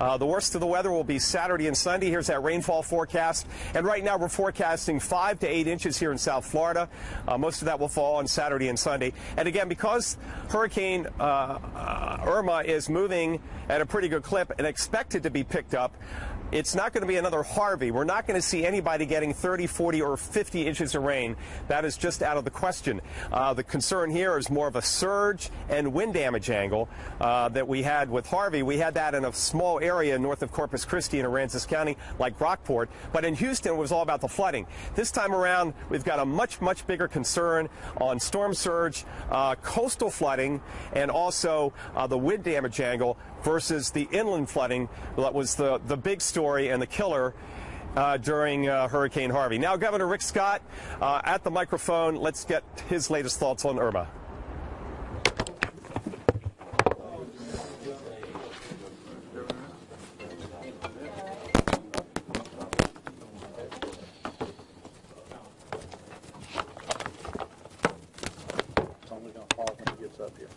The worst of the weather will be Saturday and Sunday. Here's that rainfall forecast. And right now we're forecasting 5 to 8 inches here in South Florida. Most of that will fall on Saturday and Sunday. And again, because Hurricane Irma is moving at a pretty good clip and expected to be picked up, it's not going to be another Harvey. We're not going to see anybody getting 30, 40, or 50 inches of rain. That is just out of the question. The concern here is more of a surge and wind damage angle that we had with Harvey. We had that in a small area north of Corpus Christi in Aransas County, like Rockport. But in Houston, it was all about the flooding. This time around, we've got a much bigger concern on storm surge, coastal flooding, and also the wind damage angle versus the inland flooding. That was the big story and the killer during Hurricane Harvey. Now, Governor Rick Scott at the microphone. Let's get his latest thoughts on Irma. It's only going to fall when he gets up here.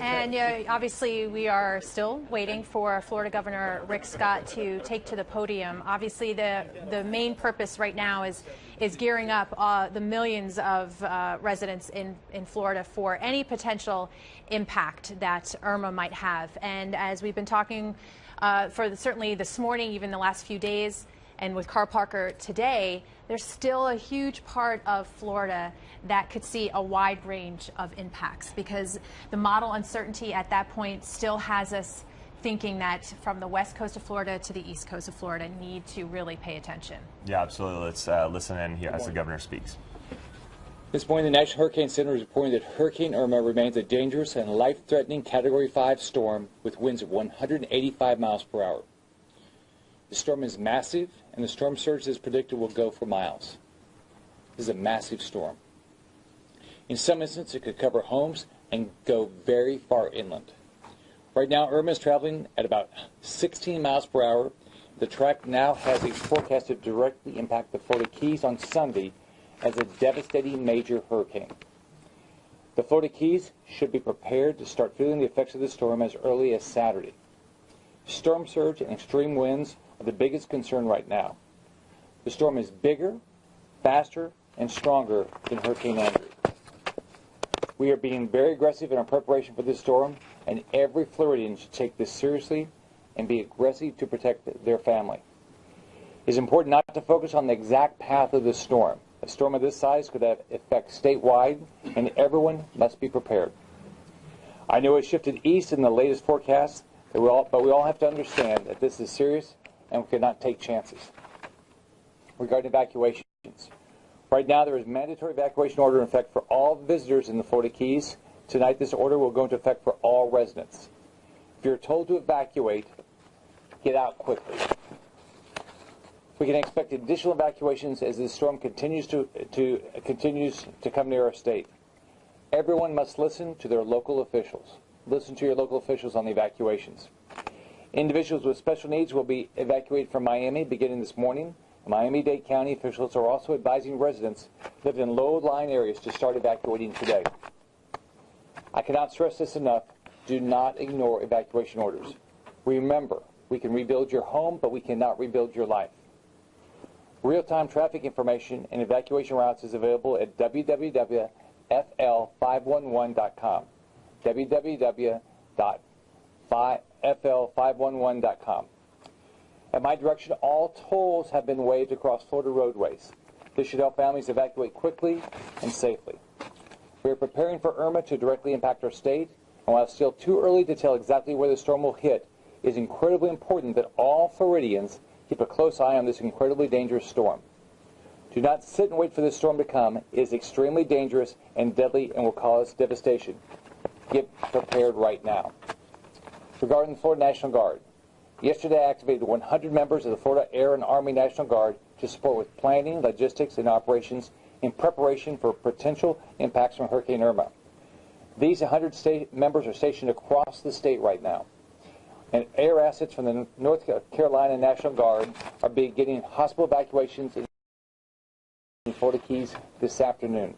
And obviously, we are still waiting for Florida Governor Rick Scott to take to the podium. Obviously, the main purpose right now is gearing up the millions of residents in Florida for any potential impact that Irma might have. And as we've been talking certainly this morning, even the last few days, and with Carl Parker today, there's still a huge part of Florida that could see a wide range of impacts, because the model uncertainty at that point still has us thinking that from the west coast of Florida to the east coast of Florida need to really pay attention. Yeah, absolutely. Let's listen in here as the governor speaks. This morning, the National Hurricane Center is reporting that Hurricane Irma remains a dangerous and life-threatening Category 5 storm with winds of 185 miles per hour. The storm is massive, and the storm surge is predicted will go for miles. This is a massive storm. In some instances, it could cover homes and go very far inland. Right now, Irma is traveling at about 16 miles per hour. The track now has a forecast to directly impact the Florida Keys on Sunday as a devastating major hurricane. The Florida Keys should be prepared to start feeling the effects of the storm as early as Saturday. Storm surge and extreme winds are the biggest concern right now. The storm is bigger, faster, and stronger than Hurricane Andrew. We are being very aggressive in our preparation for this storm, and every Floridian should take this seriously and be aggressive to protect their family. It is important not to focus on the exact path of the storm. A storm of this size could have effects statewide, and everyone must be prepared. I know it shifted east in the latest forecast, but we all have to understand that this is serious and we cannot take chances. Regarding evacuations, right now there is a mandatory evacuation order in effect for all visitors in the Florida Keys. Tonight this order will go into effect for all residents. If you're told to evacuate, get out quickly. We can expect additional evacuations as the storm continues to come near our state. Everyone must listen to their local officials. Listen to your local officials on the evacuations. Individuals with special needs will be evacuated from Miami beginning this morning. Miami-Dade County officials are also advising residents living in low-lying areas to start evacuating today. I cannot stress this enough. Do not ignore evacuation orders. Remember, we can rebuild your home, but we cannot rebuild your life. Real-time traffic information and evacuation routes is available at www.fl511.com. www.fl511.com. At my direction, all tolls have been waived across Florida roadways. This should help families evacuate quickly and safely. We are preparing for Irma to directly impact our state, and while it's still too early to tell exactly where the storm will hit, it is incredibly important that all Floridians keep a close eye on this incredibly dangerous storm. Do not sit and wait for this storm to come. It is extremely dangerous and deadly and will cause devastation. Get prepared right now. Regarding the Florida National Guard, yesterday I activated 100 members of the Florida Air and Army National Guard to support with planning, logistics, and operations in preparation for potential impacts from Hurricane Irma. These 100 state members are stationed across the state right now. And air assets from the North Carolina National Guard are beginning hospital evacuations in Florida Keys this afternoon.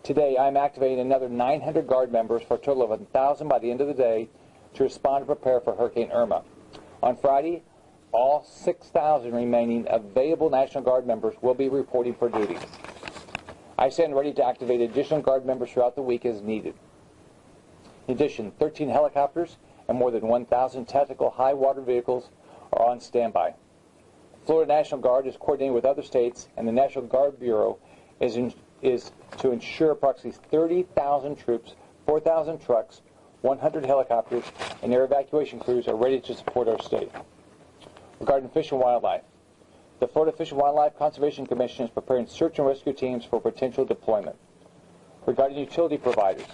Today, I'm activating another 900 Guard members for a total of 1,000 by the end of the day to respond and prepare for Hurricane Irma. On Friday, all 6,000 remaining available National Guard members will be reporting for duty. I stand ready to activate additional Guard members throughout the week as needed. In addition, 13 helicopters and more than 1,000 tactical high water vehicles are on standby. Florida National Guard is coordinating with other states, and the National Guard Bureau is to ensure approximately 30,000 troops, 4,000 trucks, 100 helicopters, and air evacuation crews are ready to support our state. Regarding fish and wildlife, the Florida Fish and Wildlife Conservation Commission is preparing search and rescue teams for potential deployment. Regarding utility providers,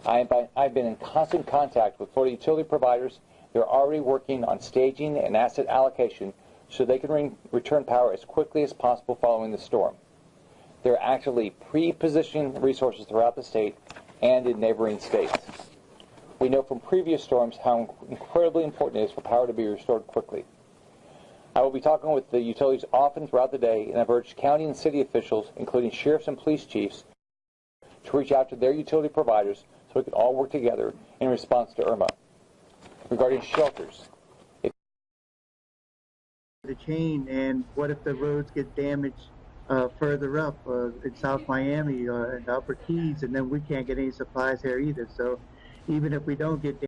I've been in constant contact with Florida utility providers. They're already working on staging and asset allocation so they can return power as quickly as possible following the storm. They're actively pre-positioning resources throughout the state and in neighboring states. We know from previous storms how incredibly important it is for power to be restored quickly. I will be talking with the utilities often throughout the day, and I've urged county and city officials, including sheriffs and police chiefs, to reach out to their utility providers so we can all work together in response to Irma. Regarding shelters, the chain, and what if the roads get damaged further up in South Miami or in the Upper Keys, and then we can't get any supplies there either. So even if we don't get